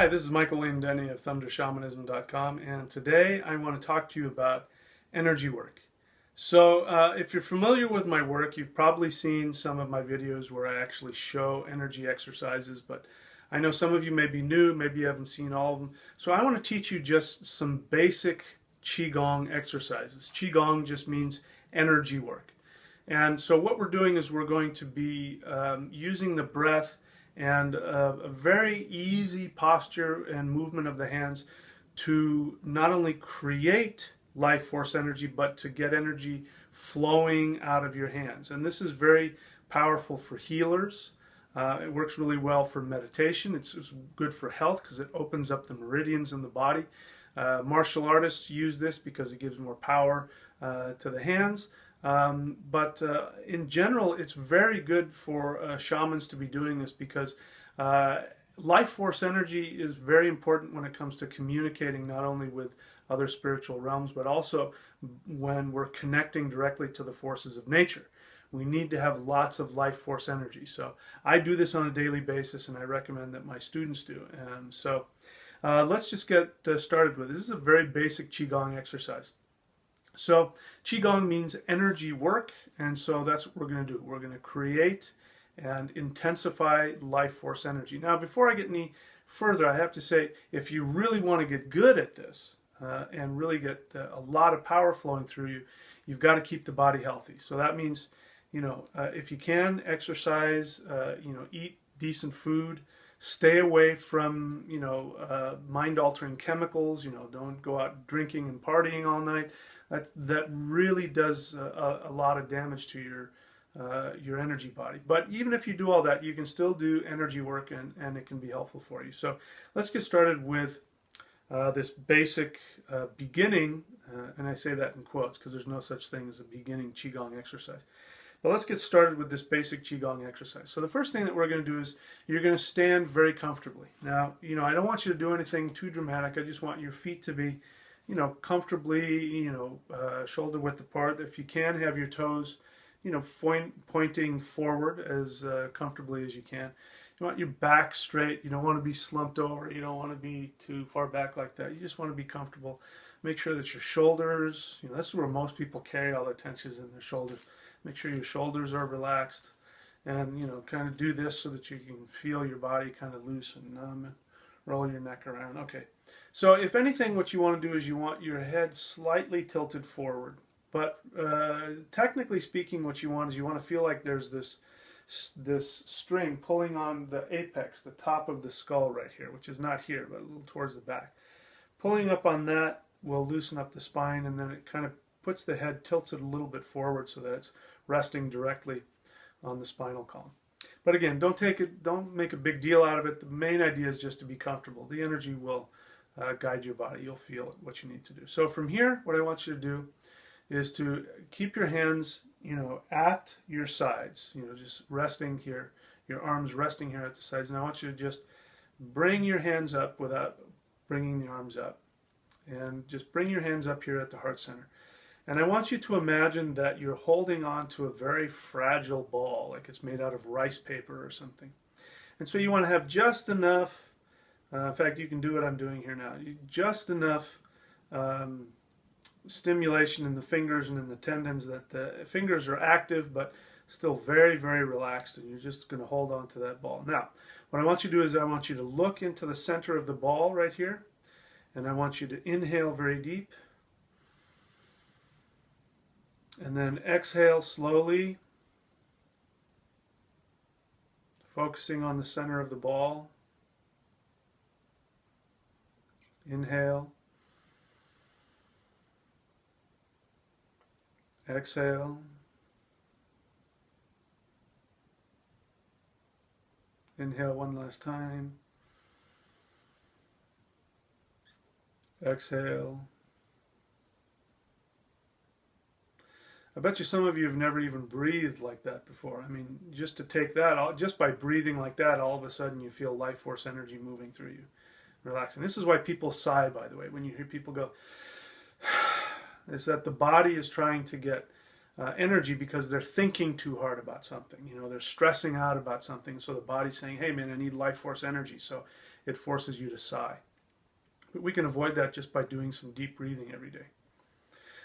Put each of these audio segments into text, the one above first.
Hi, this is Michael Lane Denny of ThunderShamanism.com, and today I want to talk to you about energy work. So if you're familiar with my work, you've probably seen some of my videos where I actually show energy exercises, but I know some of you may be new, maybe you haven't seen all of them. So I want to teach you just some basic Qigong exercises. Qigong just means energy work. And so what we're doing is we're going to be using the breath and a very easy posture and movement of the hands to not only create life force energy, but to get energy flowing out of your hands. And this is very powerful for healers. It works really well for meditation. It's good for health because it opens up the meridians in the body. Martial artists use this because it gives more power to the hands. But in general, it's very good for shamans to be doing this because life force energy is very important when it comes to communicating not only with other spiritual realms, but also when we're connecting directly to the forces of nature. We need to have lots of life force energy. So I do this on a daily basis, and I recommend that my students do. So let's just get started with it. This is a very basic Qigong exercise. So Qigong means energy work, and so that's what we're going to do. We're going to create and intensify life force energy. Now, before I get any further, I have to say, if you really want to get good at this and really get a lot of power flowing through you, you've got to keep the body healthy. So that means, if you can, exercise, eat decent food, stay away from, mind-altering chemicals, don't go out drinking and partying all night. That really does a lot of damage to your energy body. But even if you do all that, you can still do energy work, and it can be helpful for you. So let's get started with this basic beginning, and I say that in quotes because there's no such thing as a beginning Qigong exercise. But let's get started with this basic Qigong exercise. So the first thing that we're going to do is you're going to stand very comfortably. Now, I don't want you to do anything too dramatic. I just want your feet to be comfortably, shoulder width apart. If you can, have your toes, pointing forward as comfortably as you can. You want your back straight. You don't want to be slumped over. You don't want to be too far back like that. You just want to be comfortable. Make sure that your shoulders, that's where most people carry all their tensions in their shoulders. Make sure your shoulders are relaxed, and kind of do this so that you can feel your body kind of loose and numb, and roll your neck around. Okay. So if anything, what you want to do is you want your head slightly tilted forward. But technically speaking, what you want is you want to feel like there's this string pulling on the apex, the top of the skull right here, which is not here, but a little towards the back. Pulling up on that will loosen up the spine, and then it kind of puts the head tilted a little bit forward so that it's resting directly on the spinal column. But again, don't make a big deal out of it. The main idea is just to be comfortable. The energy will guide your body. You'll feel what you need to do. So from here, what I want you to do is to keep your hands, at your sides, just resting here, your arms resting here at the sides. And I want you to just bring your hands up without bringing the arms up. And just bring your hands up here at the heart center. And I want you to imagine that you're holding on to a very fragile ball, like it's made out of rice paper or something. And so you want to have just enough, in fact, you can do what I'm doing here now, just enough stimulation in the fingers and in the tendons that the fingers are active, but still very, very relaxed, and you're just going to hold on to that ball. Now, what I want you to do is I want you to look into the center of the ball right here, and I want you to inhale very deep. And then exhale slowly, focusing on the center of the ball. Inhale. Exhale. Inhale one last time. Exhale. I bet you some of you have never even breathed like that before. I mean, just to take that, just by breathing like that, all of a sudden you feel life force energy moving through you, relaxing. This is why people sigh, by the way. When you hear people go, is that the body is trying to get energy because they're thinking too hard about something. They're stressing out about something. So the body's saying, hey man, I need life force energy. So it forces you to sigh. But we can avoid that just by doing some deep breathing every day.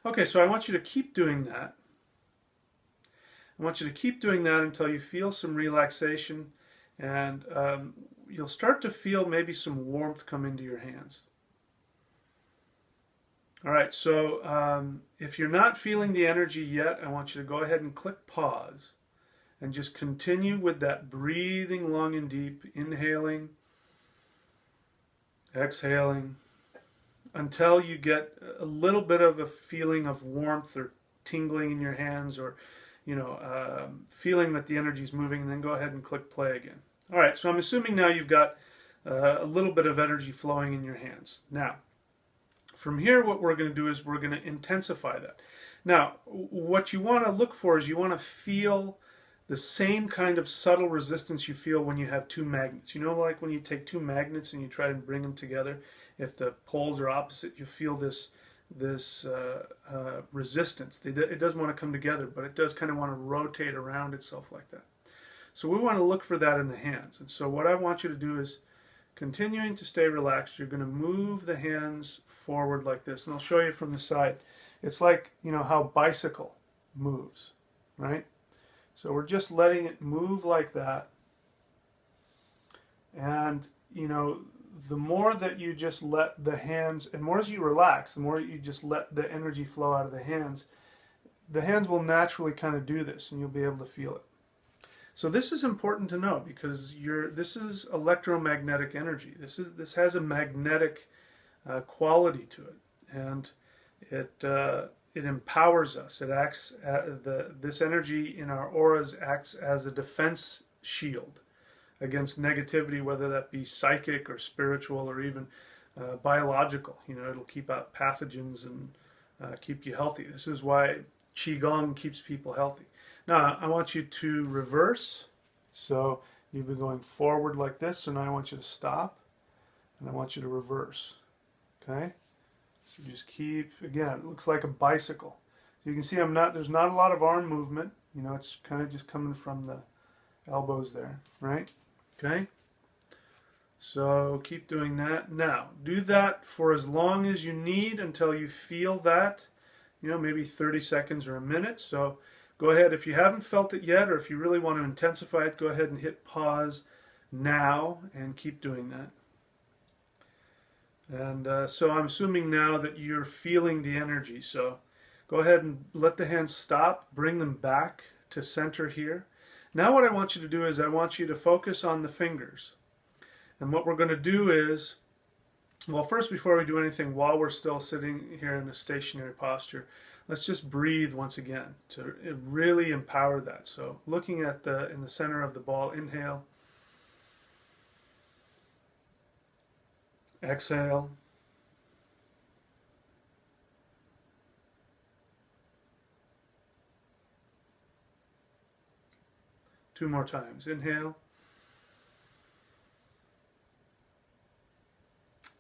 Okay, so I want you to keep doing that. I want you to keep doing that until you feel some relaxation, and you'll start to feel maybe some warmth come into your hands. All right, so if you're not feeling the energy yet, I want you to go ahead and click pause and just continue with that breathing long and deep, inhaling, exhaling, until you get a little bit of a feeling of warmth or tingling in your hands, or feeling that the energy is moving, and then go ahead and click play again. All right, so I'm assuming now you've got a little bit of energy flowing in your hands. Now, from here, what we're going to do is we're going to intensify that. Now, what you want to look for is you want to feel the same kind of subtle resistance you feel when you have two magnets. You know, like when you take two magnets and you try to bring them together, if the poles are opposite, you feel this resistance. It doesn't want to come together, but it does kind of want to rotate around itself like that. So we want to look for that in the hands. And so what I want you to do is, continuing to stay relaxed, you're going to move the hands forward like this. And I'll show you from the side. It's like, you know, how a bicycle moves, right? So we're just letting it move like that. And, you know, the more that you just let the hands, and more as you relax, the more you just let the energy flow out of the hands will naturally kind of do this, and you'll be able to feel it. So this is important to know, because this is electromagnetic energy. This has a magnetic quality to it, and it empowers us. It acts this energy in our auras acts as a defense shield against negativity, whether that be psychic or spiritual or even biological. You know, it'll keep out pathogens and keep you healthy. This is why Qigong keeps people healthy. Now, I want you to reverse. So you've been going forward like this, so now I want you to stop, and I want you to reverse. Okay? So just keep, again, it looks like a bicycle. So you can see there's not a lot of arm movement. You know, it's kind of just coming from the elbows there, right? Okay? So keep doing that. Now, do that for as long as you need until you feel that, you know, maybe 30 seconds or a minute. So go ahead, if you haven't felt it yet, or if you really want to intensify it, go ahead and hit pause now and keep doing that. And so I'm assuming now that you're feeling the energy. So go ahead and let the hands stop, bring them back to center here. Now what I want you to do is I want you to focus on the fingers. And what we're going to do is, well, first, before we do anything, while we're still sitting here in a stationary posture, let's just breathe once again to really empower that. So looking at in the center of the ball, inhale, exhale, two more times, inhale,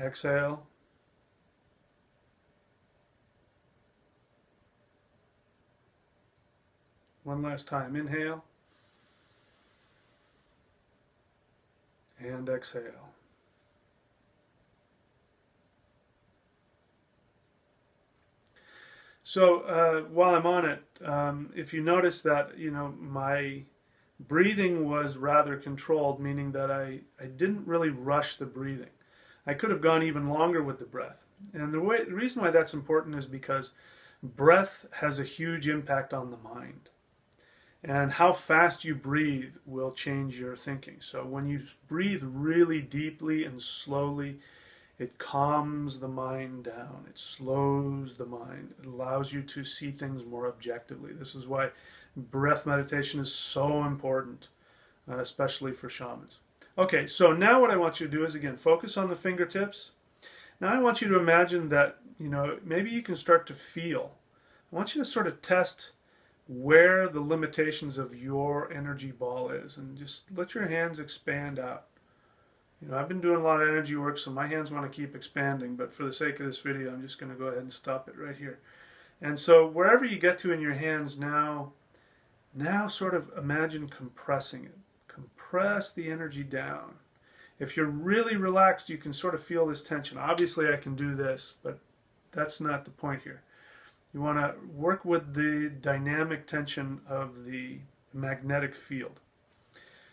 exhale, one last time, inhale, and exhale. So while I'm on it, if you notice that, you know, my breathing was rather controlled, meaning that I didn't really rush the breathing. I could have gone even longer with the breath. And the reason why that's important is because breath has a huge impact on the mind. And how fast you breathe will change your thinking. So when you breathe really deeply and slowly, it calms the mind down. It slows the mind. It allows you to see things more objectively. This is why breath meditation is so important, especially for shamans. Okay, so now what I want you to do is, again, focus on the fingertips. Now I want you to imagine that, you know, maybe you can start to feel. I want you to sort of test where the limitations of your energy ball is, and just let your hands expand out. You know, I've been doing a lot of energy work, so my hands want to keep expanding, but for the sake of this video, I'm just going to go ahead and stop it right here. And so wherever you get to in your hands now sort of imagine compressing it. Compress the energy down. If you're really relaxed, you can sort of feel this tension. Obviously, I can do this, but that's not the point here. You want to work with the dynamic tension of the magnetic field.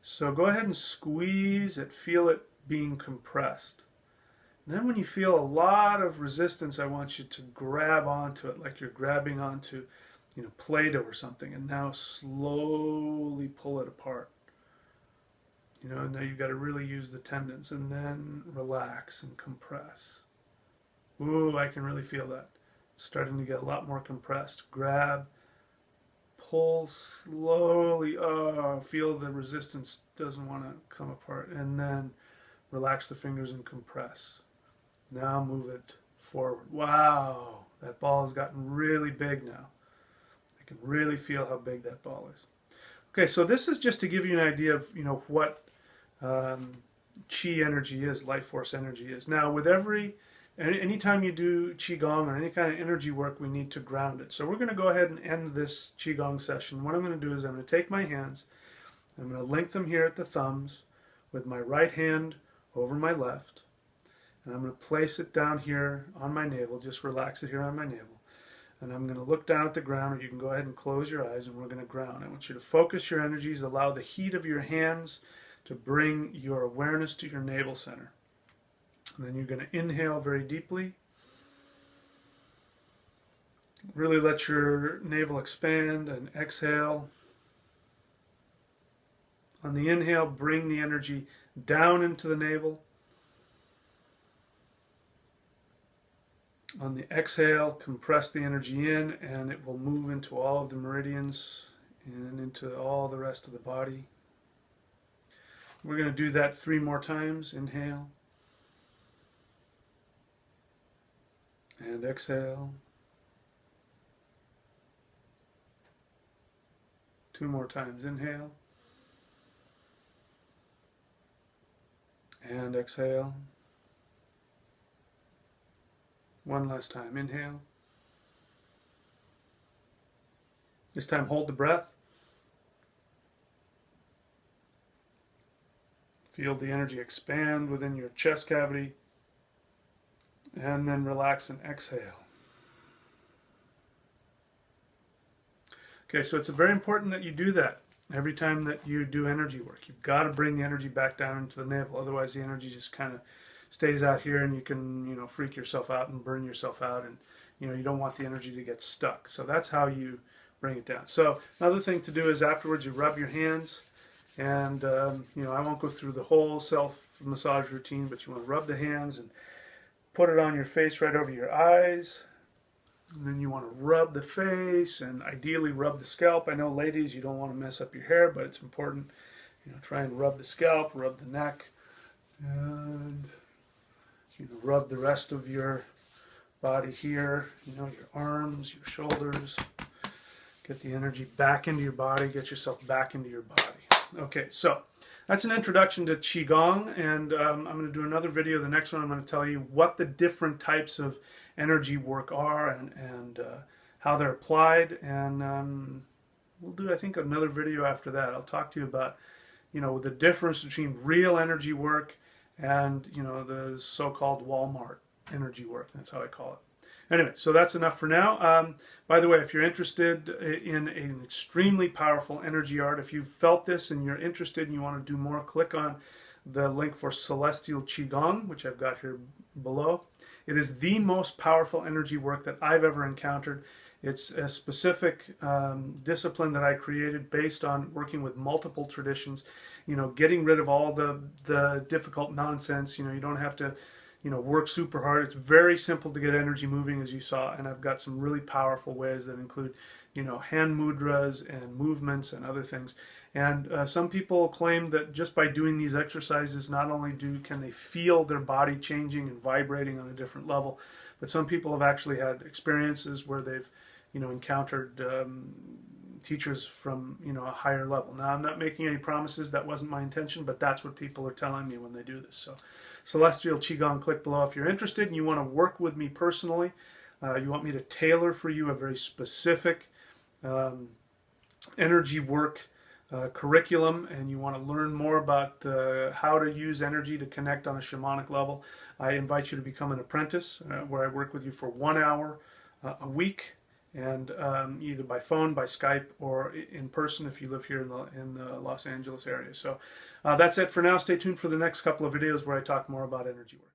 So go ahead and squeeze it, feel it being compressed. And then when you feel a lot of resistance, I want you to grab onto it like you're grabbing onto, Play-Doh or something, and now slowly pull it apart. Now you've got to really use the tendons, and then relax and compress. Ooh, I can really feel that. It's starting to get a lot more compressed. Grab, pull slowly. Oh, feel the resistance doesn't want to come apart. And then relax the fingers and compress. Now move it forward. Wow, that ball has gotten really big now. I can really feel how big that ball is. Okay, so this is just to give you an idea of what Qi energy is, life force energy is. Now, with anytime you do Qigong or any kind of energy work, we need to ground it. So we're going to go ahead and end this Qigong session. What I'm going to do is I'm going to take my hands, I'm going to link them here at the thumbs with my right hand over my left, and I'm going to place it down here on my navel. Just relax it here on my navel. And I'm going to look down at the ground, or you can go ahead and close your eyes, and we're going to ground. I want you to focus your energies, allow the heat of your hands to bring your awareness to your navel center. And then you're going to inhale very deeply. Really let your navel expand, and exhale. On the inhale, bring the energy down into the navel. On the exhale, compress the energy in, and it will move into all of the meridians and into all the rest of the body. We're going to do that 3 more times. Inhale. And exhale. 2 more times. Inhale. And exhale. 1 last time. Inhale. This time hold the breath. Feel the energy expand within your chest cavity. And then relax and exhale. Okay, so it's very important that you do that every time that you do energy work. You've got to bring the energy back down into the navel. Otherwise, the energy just kind of stays out here, and you can, freak yourself out and burn yourself out, and you don't want the energy to get stuck. So that's how you bring it down. So another thing to do is afterwards you rub your hands, and I won't go through the whole self massage routine, but you want to rub the hands and put it on your face right over your eyes. And then you want to rub the face and ideally rub the scalp. I know, ladies, you don't want to mess up your hair, but it's important. Try and rub the scalp, rub the neck, and rub the rest of your body here. Your arms, your shoulders. Get the energy back into your body. Get yourself back into your body. Okay, so that's an introduction to Qigong, and I'm going to do another video. The next one I'm going to tell you what the different types of energy work are and how they're applied, and we'll do, I think, another video after that. I'll talk to you about, the difference between real energy work and, the so-called Walmart energy work. That's how I call it. Anyway, so that's enough for now. By the way, if you're interested in an extremely powerful energy art, if you've felt this and you're interested and you want to do more, click on the link for Celestial Qigong, which I've got here below. It is the most powerful energy work that I've ever encountered. It's a specific discipline that I created based on working with multiple traditions, getting rid of all the difficult nonsense. You don't have to work super hard. It's very simple to get energy moving, as you saw, and I've got some really powerful ways that include, hand mudras and movements and other things. And some people claim that just by doing these exercises, not only can they feel their body changing and vibrating on a different level, but some people have actually had experiences where they've, encountered teachers from, a higher level. Now, I'm not making any promises. That wasn't my intention, but that's what people are telling me when they do this. So, Celestial Qigong, click below if you're interested and you want to work with me personally. You want me to tailor for you a very specific energy work curriculum and you want to learn more about how to use energy to connect on a shamanic level, I invite you to become an apprentice where I work with you for 1 hour a week, and either by phone, by Skype, or in person if you live here in the Los Angeles area. So that's it for now. Stay tuned for the next couple of videos where I talk more about energy work.